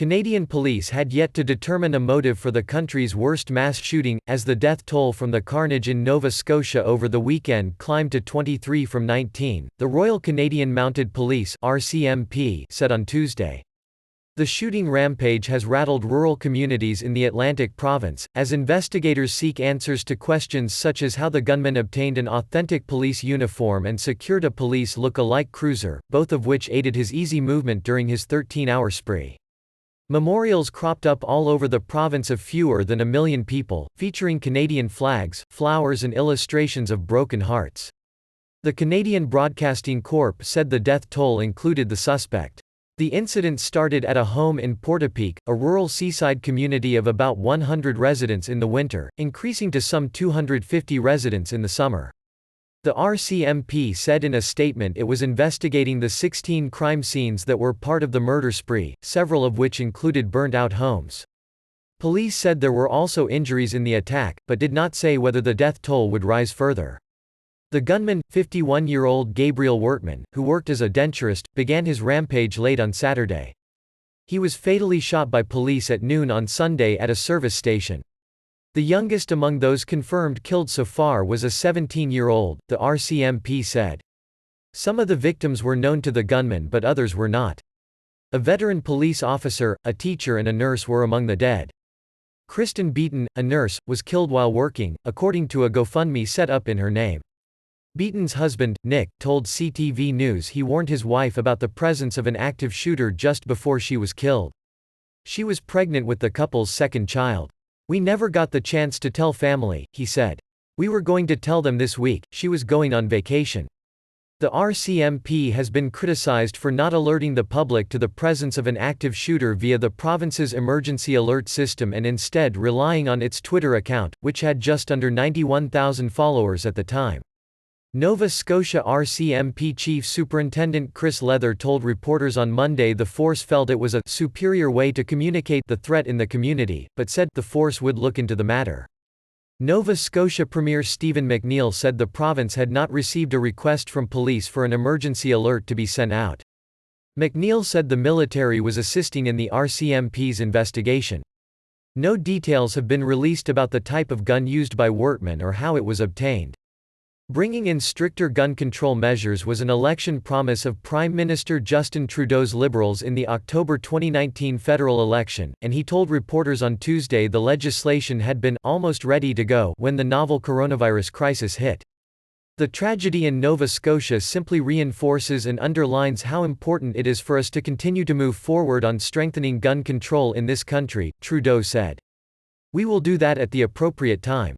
Canadian police had yet to determine a motive for the country's worst mass shooting, as the death toll from the carnage in Nova Scotia over the weekend climbed to 23 from 19, the Royal Canadian Mounted Police (RCMP) said on Tuesday. The shooting rampage has rattled rural communities in the Atlantic province, as investigators seek answers to questions such as how the gunman obtained an authentic police uniform and secured a police look-alike cruiser, both of which aided his easy movement during his 13-hour spree. Memorials cropped up all over the province of fewer than a million people, featuring Canadian flags, flowers and illustrations of broken hearts. The Canadian Broadcasting Corp said the death toll included the suspect. The incident started at a home in Portapique, a rural seaside community of about 100 residents in the winter, increasing to some 250 residents in the summer. The RCMP said in a statement it was investigating the 16 crime scenes that were part of the murder spree, several of which included burnt-out homes. Police said there were also injuries in the attack, but did not say whether the death toll would rise further. The gunman, 51-year-old Gabriel Wertman, who worked as a denturist, began his rampage late on Saturday. He was fatally shot by police at noon on Sunday at a service station. The youngest among those confirmed killed so far was a 17-year-old, the RCMP said. Some of the victims were known to the gunman but others were not. A veteran police officer, a teacher and a nurse were among the dead. Kristen Beaton, a nurse, was killed while working, according to a GoFundMe set up in her name. Beaton's husband, Nick, told CTV News he warned his wife about the presence of an active shooter just before she was killed. She was pregnant with the couple's second child. "We never got the chance to tell family," he said. "We were going to tell them this week, she was going on vacation." The RCMP has been criticized for not alerting the public to the presence of an active shooter via the province's emergency alert system and instead relying on its Twitter account, which had just under 91,000 followers at the time. Nova Scotia RCMP Chief Superintendent Chris Leather told reporters on Monday the force felt it was a superior way to communicate the threat in the community, but said the force would look into the matter. Nova Scotia Premier Stephen McNeil said the province had not received a request from police for an emergency alert to be sent out. McNeil said the military was assisting in the RCMP's investigation. No details have been released about the type of gun used by Wertman or how it was obtained. Bringing in stricter gun control measures was an election promise of Prime Minister Justin Trudeau's Liberals in the October 2019 federal election, and he told reporters on Tuesday the legislation had been almost ready to go when the novel coronavirus crisis hit. "The tragedy in Nova Scotia simply reinforces and underlines how important it is for us to continue to move forward on strengthening gun control in this country," Trudeau said. "We will do that at the appropriate time."